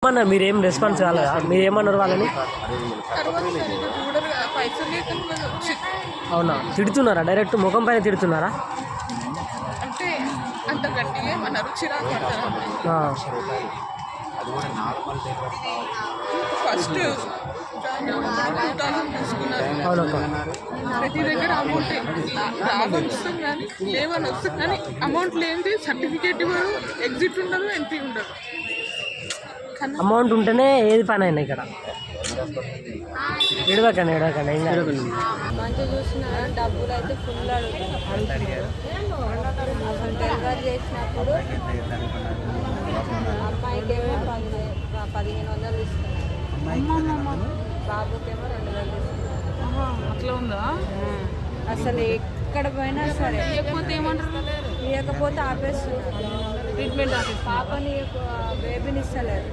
చెప్పన్నారు, మీరు ఏం రెస్పాన్స్ కాలేదా? మీరు ఏమన్నారు వాళ్ళని? అవునా, తిడుతున్నారా? డైరెక్ట్ ముఖం పైన తిడుతున్నారా? అంటే అంత గట్టిగా ఏమన్నారు, చిరాకు పడతారు. ఫస్ట్ ప్రతి దగ్గర అమౌంట్ లాభం వస్తుంది కానీ లేవని వస్తుంది, కానీ అమౌంట్ లేనిది సర్టిఫికేట్ ఇవ్వరు, ఎగ్జిట్ ఉండదు, ఎంట్రీ ఉండదు. అమౌంట్ ఉంటేనే ఏది పని అయినా ఇక్కడ. ఎడవకండి ఇంకా మంచిగా చూసిన డబ్బులు అయితే ఫుల్ అడుగుతున్నారు. అసలు డెలివరీ చేసినప్పుడు అమ్మాయికి ఏమో 1500 ఇస్తున్నారు, బాబుకేమో 2000 ఇస్తున్నారు. అట్లా ఉందా? అసలు ఎక్కడ పోయినా సరే ఇవ్వకపోతే ఆపేస్తున్నారు ట్రీట్మెంట్. పాపని బేబీని ఇస్తలేరు.